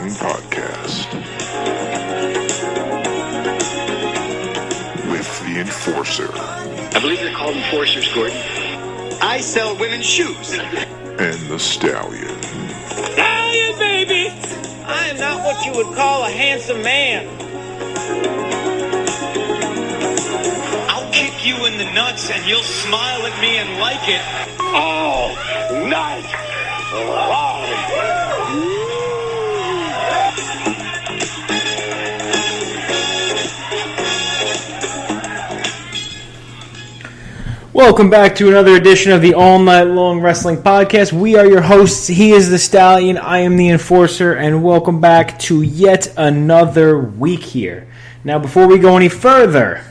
Wrestling Podcast with the Enforcer. I believe they're called enforcers, Gordon. I sell women's shoes. And the Stallion. Stallion, baby! I am not what you would call a handsome man. I'll kick you in the nuts and you'll smile at me and like it. All night long. Welcome back to another edition of the All Night Long Wrestling Podcast. We are your hosts. He is the Stallion. I am the Enforcer. And welcome back to yet another week here. Now, before we go any further,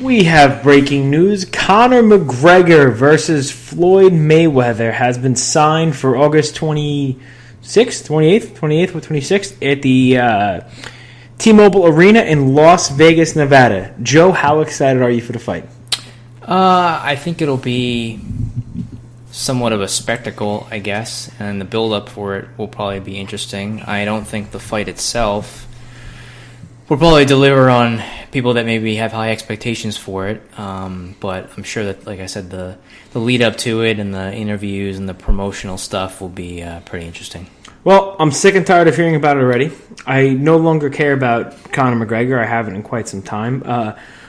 we have breaking news. Conor McGregor versus Floyd Mayweather has been signed for August 28th or 26th at the T-Mobile Arena in Las Vegas, Nevada. Joe, how excited are you for the fight? I think it'll be somewhat of a spectacle, I guess, and the build-up for it will probably be interesting. I don't think the fight itself will probably deliver on people that maybe have high expectations for it, but I'm sure that, like I said, the lead-up to it and the interviews and the promotional stuff will be pretty interesting. Well, I'm sick and tired of hearing about it already. I no longer care about Conor McGregor. I haven't in quite some time.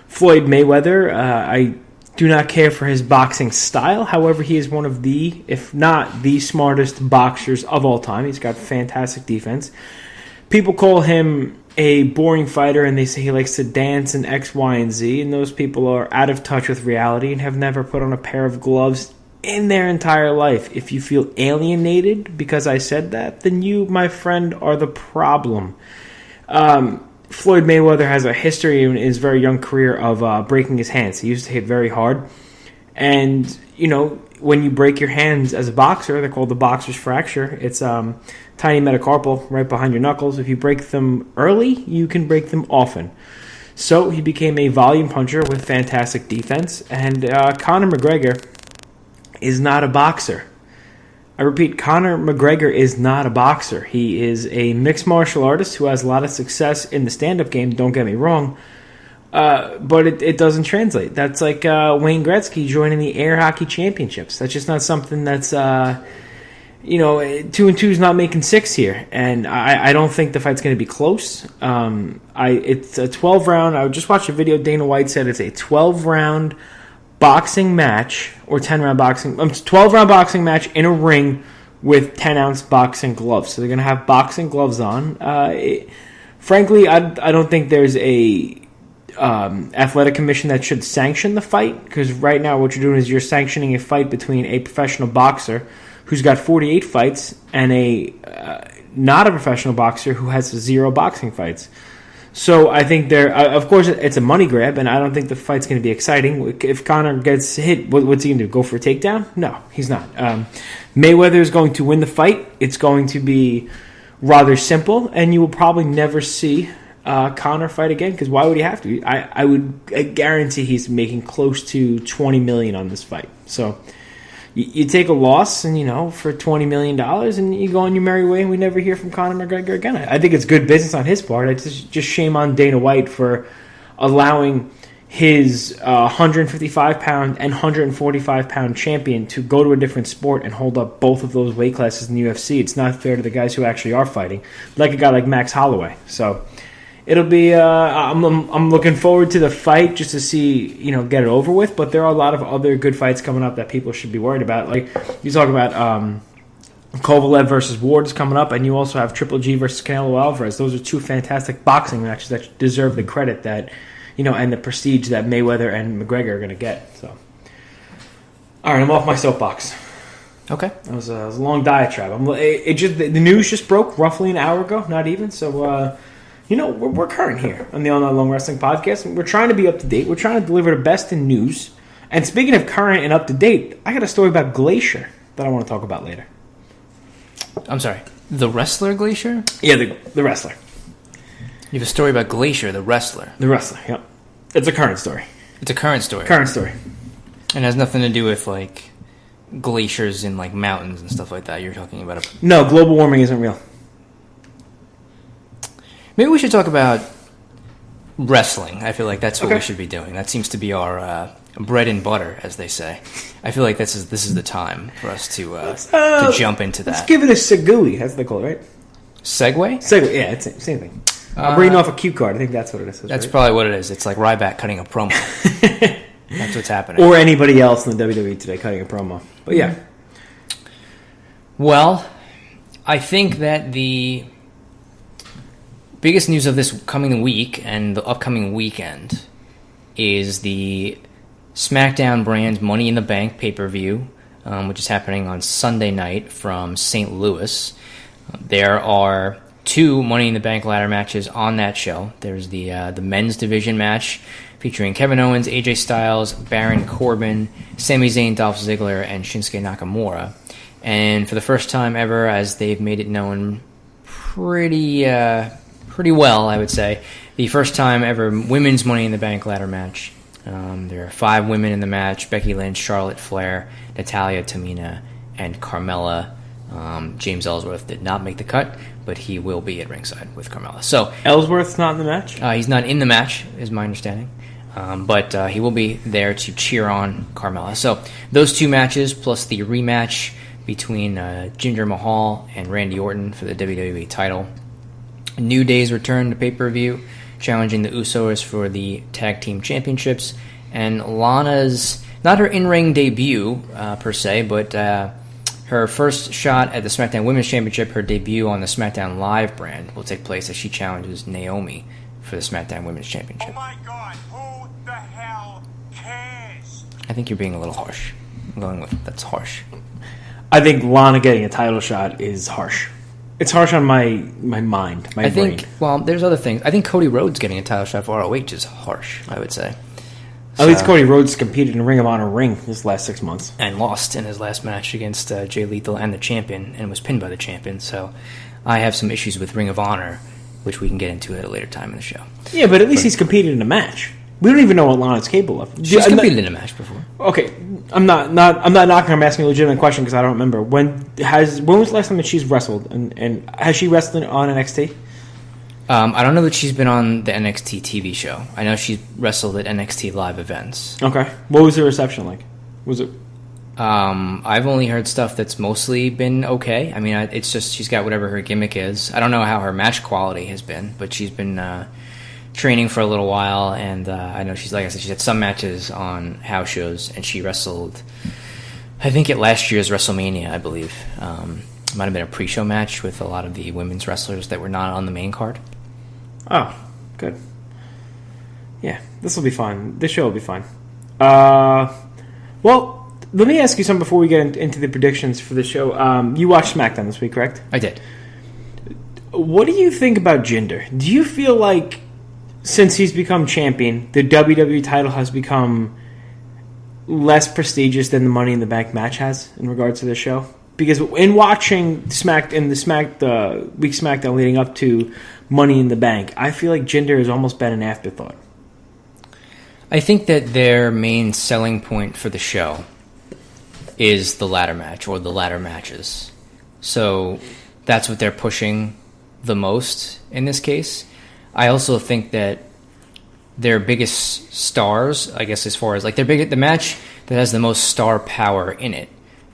Floyd Mayweather, I do not care for his boxing style. However, he is one of the, if not the smartest boxers of all time. He's got fantastic defense. People call him a boring fighter, and they say he likes to dance and X, Y, and Z, and those people are out of touch with reality and have never put on a pair of gloves in their entire life. If you feel alienated because I said that, then you, my friend, are the problem. Floyd Mayweather has a history in his very young career of breaking his hands. He used to hit very hard. And, you know, when you break your hands as a boxer, they're called the boxer's fracture. It's tiny metacarpal right behind your knuckles. If you break them early, you can break them often. So he became a volume puncher with fantastic defense. And Conor McGregor is not a boxer. I repeat, Conor McGregor is not a boxer. He is a mixed martial artist who has a lot of success in the stand-up game, don't get me wrong, but it doesn't translate. That's like Wayne Gretzky joining the Air Hockey Championships. That's just not something that's, 2 and 2 is not making 6 here, and I don't think the fight's going to be close. It's a 12-round. I just watched a video. Dana White said it's a 12-round boxing match, or 10-round boxing, 12-round boxing match in a ring with 10-ounce boxing gloves. So they're going to have boxing gloves on. Frankly, I don't think there's a athletic commission that should sanction the fight, because right now what you're doing is you're sanctioning a fight between a professional boxer who's got 48 fights and a not a professional boxer who has 0 boxing fights. So I think of course, it's a money grab, and I don't think the fight's going to be exciting. If Conor gets hit, what's he going to do? Go for a takedown? No, he's not. Mayweather is going to win the fight. It's going to be rather simple, and you will probably never see Conor fight again, because why would he have to? I guarantee he's making close to $20 million on this fight. So you take a loss, and for $20 million, and you go on your merry way, and we never hear from Conor McGregor again. I think it's good business on his part. It's just shame on Dana White for allowing his 155-pound and 145-pound champion to go to a different sport and hold up both of those weight classes in the UFC. It's not fair to the guys who actually are fighting, like a guy like Max Holloway. So it'll be. I'm looking forward to the fight just to see, get it over with. But there are a lot of other good fights coming up that people should be worried about. Like you talk about Kovalev versus Ward is coming up, and you also have Triple G versus Canelo Alvarez. Those are 2 fantastic boxing matches that deserve the credit that, and the prestige that Mayweather and McGregor are going to get. So, all right, I'm off my soapbox. Okay, that was a long diatribe. The news just broke roughly an hour ago, not even. So. We're current here on the All Night Long Wrestling Podcast, and we're trying to be up to date. We're trying to deliver the best in news. And speaking of current and up to date, I got a story about Glacier that I want to talk about later. I'm sorry, the wrestler Glacier? Yeah, the wrestler. You have a story about Glacier, the wrestler. The wrestler, yep. It's a current story. It's a current story. Current story. And has nothing to do with, like, glaciers in, like, mountains and stuff like that. You're talking about No, global warming isn't real. Maybe we should talk about wrestling. I feel like that's what we should be doing. That seems to be our bread and butter, as they say. I feel like this is the time for us to jump into that. Let's give it a segui. That's what they call it, right? Segway? Segway, yeah, it's the same thing. I'm reading off a cue card. I think that's what it is. That's right? probably what it is. It's like Ryback cutting a promo. That's what's happening. Or anybody else in the WWE today cutting a promo. But yeah. Well, I think that the biggest news of this coming week and the upcoming weekend is the SmackDown brand Money in the Bank pay-per-view, which is happening on Sunday night from St. Louis. There are 2 Money in the Bank ladder matches on that show. There's the men's division match featuring Kevin Owens, AJ Styles, Baron Corbin, Sami Zayn, Dolph Ziggler, and Shinsuke Nakamura. And for the first time ever, as they've made it known pretty well, I would say, the first time ever women's Money in the Bank ladder match. There are 5 women in the match: Becky Lynch, Charlotte Flair, Natalya, Tamina, and Carmella. James Ellsworth did not make the cut, but he will be at ringside with Carmella. So Ellsworth's not in the match? He's not in the match, is my understanding. But he will be there to cheer on Carmella. So those 2 matches, plus the rematch between Jinder Mahal and Randy Orton for the WWE title. New Day's return to pay-per-view, challenging the Usos for the Tag Team Championships. And Lana's, not her in-ring debut, per se, but her first shot at the SmackDown Women's Championship, her debut on the SmackDown Live brand, will take place as she challenges Naomi for the SmackDown Women's Championship. Oh my God, who the hell cares? I think you're being a little harsh. I'm going with that's harsh. I think Lana getting a title shot is harsh. It's harsh on my mind, my brain. Well, there's other things. I think Cody Rhodes getting a title shot for ROH is harsh, I would say. At least Cody Rhodes competed in Ring of Honor ring this last 6 months. And lost in his last match against Jay Lethal and the champion, and was pinned by the champion. So I have some issues with Ring of Honor, which we can get into at a later time in the show. Yeah, but at least he's competed in a match. We don't even know what Lana's capable of. She's competed in a match before. Okay, I'm not knocking her. I'm asking a legitimate question because I don't remember. When was the last time that she's wrestled? And has she wrestled on NXT? I don't know that she's been on the NXT TV show. I know she's wrestled at NXT live events. Okay. What was the reception like? Was it... I've only heard stuff that's mostly been okay. I mean, it's just she's got whatever her gimmick is. I don't know how her match quality has been, but she's been training for a little while, and I know she's, like I said, she's had some matches on house shows, and she wrestled, I think, at last year's WrestleMania, I believe. It might have been a pre-show match with a lot of the women's wrestlers that were not on the main card. Oh, good. Yeah, this will be fun. This show will be fun. Well, let me ask you something before we get into the predictions for the show. You watched SmackDown this week, correct? I did. What do you think about Jinder? Do you feel like since he's become champion, the WWE title has become less prestigious than the Money in the Bank match has in regards to this show? Because in watching the week SmackDown leading up to Money in the Bank, I feel like Jinder has almost been an afterthought. I think that their main selling point for the show is the ladder match or the ladder matches. So that's what they're pushing the most in this case. I also think that their biggest stars, I guess, as far as like the match that has the most star power in it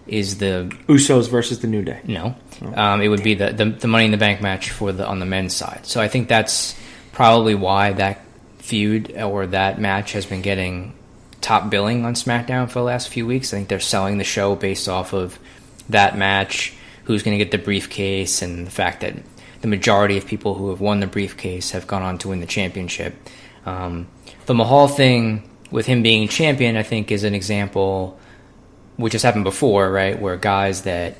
is the Usos versus the New Day. No, it would be the Money in the Bank match on the men's side. So I think that's probably why that feud or that match has been getting top billing on SmackDown for the last few weeks. I think they're selling the show based off of that match, who's going to get the briefcase, and the fact that the majority of people who have won the briefcase have gone on to win the championship. The Mahal thing with him being champion, I think, is an example which has happened before, right, where guys that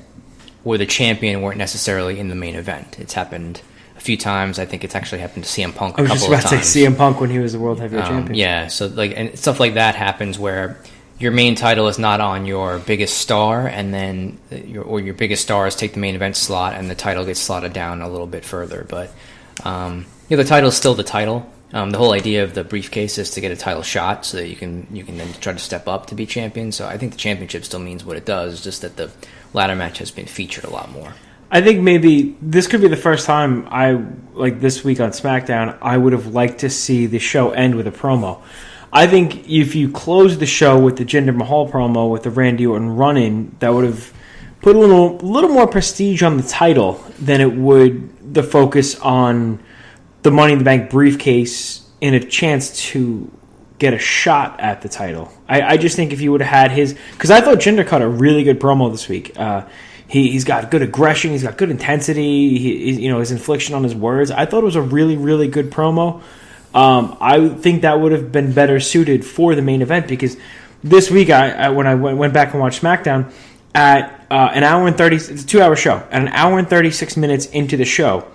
were the champion weren't necessarily in the main event. It's happened a few times. I think it's actually happened to CM Punk a couple of times. I was just about to say CM Punk when he was the World Heavyweight Champion. Yeah, so and stuff like that happens where your main title is not on your biggest star, and then your biggest stars take the main event slot, and the title gets slotted down a little bit further. But the title is still the title. The whole idea of the briefcase is to get a title shot so that you can then try to step up to be champion. So I think the championship still means what it does, just that the ladder match has been featured a lot more. I think maybe this could be the first time this week on SmackDown, I would have liked to see the show end with a promo. I think if you close the show with the Jinder Mahal promo with the Randy Orton run-in, that would have put a little more prestige on the title than it would the focus on the Money in the Bank briefcase in a chance to get a shot at the title. I just think if you would have had his... Because I thought Jinder cut a really good promo this week. He's got good aggression. He's got good intensity. His infliction on his words. I thought it was a really, really good promo. I think that would have been better suited for the main event because this week, when I went back and watched SmackDown, at an hour and 30... It's a 2-hour show. At an hour and 36 minutes into the show,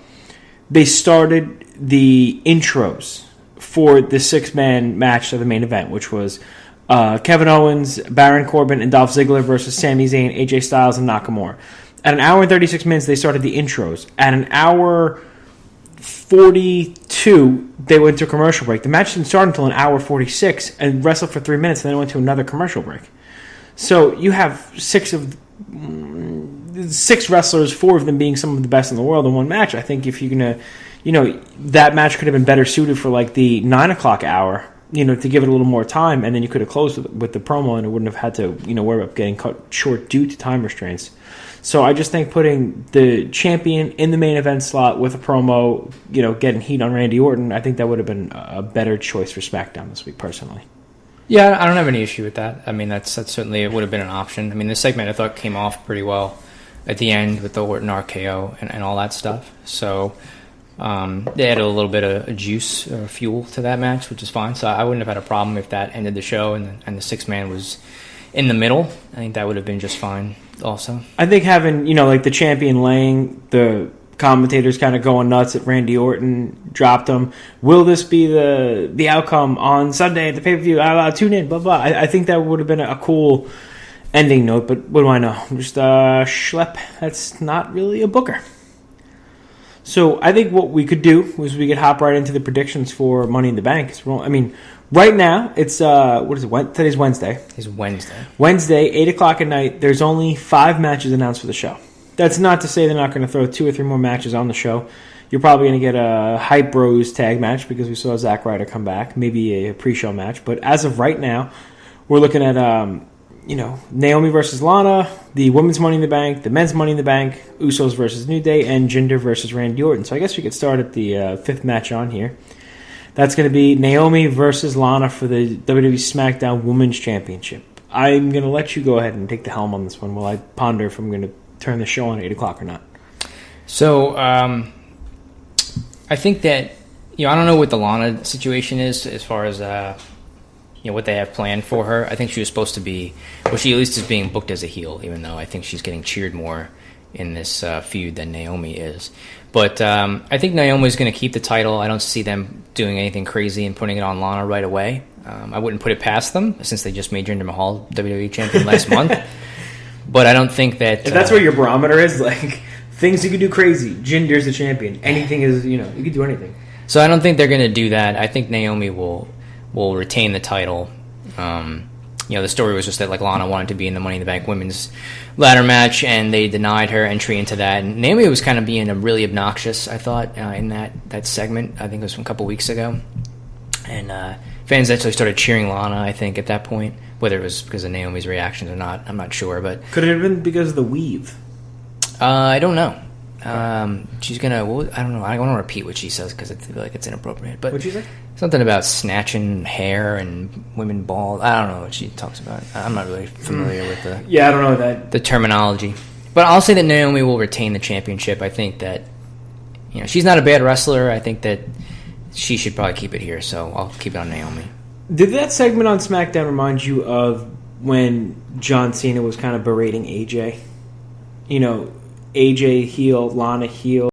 they started the intros for the 6-man match of the main event, which was Kevin Owens, Baron Corbin, and Dolph Ziggler versus Sami Zayn, AJ Styles, and Nakamura. At an hour and 36 minutes, they started the intros. At an hour 42, they went to a commercial break. The match didn't start until an hour 46 and wrestled for 3 minutes, and then went to another commercial break. So you have 6 wrestlers, 4 of them being some of the best in the world in one match. I think if you're going to... that match could have been better suited for the 9 o'clock hour, to give it a little more time, and then you could have closed with the promo, and it wouldn't have had to, worry about getting cut short due to time restraints. So I just think putting the champion in the main event slot with a promo, getting heat on Randy Orton, I think that would have been a better choice for SmackDown this week, personally. Yeah, I don't have any issue with that. I mean, that's certainly it would have been an option. I mean, this segment I thought came off pretty well at the end with the Orton RKO and all that stuff. So they added a little bit of juice or fuel to that match, which is fine. So I wouldn't have had a problem if that ended the show and the 6-man was in the middle. I think that would have been just fine also. I think having, the champion laying, the commentators kind of going nuts at Randy Orton, dropped him. Will this be the outcome on Sunday at the pay-per-view? Tune in, blah, blah. I think that would have been a cool ending note, but what do I know? I'm just schlep. That's not really a booker. So I think what we could do was we could hop right into the predictions for Money in the Bank. Right now, it's, what is it? Today's Wednesday. It's Wednesday. Wednesday, 8 o'clock at night. There's only 5 matches announced for the show. That's not to say they're not going to throw 2 or 3 more matches on the show. You're probably going to get a Hype Bros tag match because we saw Zack Ryder come back. Maybe a pre-show match. But as of right now, we're looking at, Naomi versus Lana, the women's Money in the Bank, the men's Money in the Bank, Usos versus New Day, and Jinder versus Randy Orton. So I guess we could start at the 5th match on here. That's going to be Naomi versus Lana for the WWE SmackDown Women's Championship. I'm going to let you go ahead and take the helm on this one while I ponder if I'm going to turn the show on at 8 o'clock or not. So I think that, I don't know what the Lana situation is as far as what they have planned for her. I think she was supposed to be, she at least is being booked as a heel, even though I think she's getting cheered more in this feud than Naomi is. But I think Naomi's going to keep the title. I don't see them doing anything crazy and putting it on Lana right away. I wouldn't put it past them since they just made Jinder Mahal WWE champion last month. But I don't think that... If that's where your barometer is, things you could do crazy. Jinder's the champion. Anything is, you could do anything. So I don't think they're going to do that. I think Naomi will retain the title. The story was just that Lana wanted to be in the Money in the Bank women's ladder match, and they denied her entry into that. And Naomi was kind of being really obnoxious, I thought, in that segment. I think it was from a couple weeks ago. And fans actually started cheering Lana, I think, at that point. Whether it was because of Naomi's reactions or not, I'm not sure. But could it have been because of the weave? I don't know. She's gonna. I don't know. I don't want to repeat what she says because I feel like it's inappropriate. But what'd she say? Something about snatching hair and women ball. I don't know what she talks about. I'm not really familiar with the. Yeah, I don't know the terminology. But I'll say that Naomi will retain the championship. I think that she's not a bad wrestler. I think that she should probably keep it here. So I'll keep it on Naomi. Did that segment on SmackDown remind you of when John Cena was kind of berating AJ? AJ heel, Lana heel.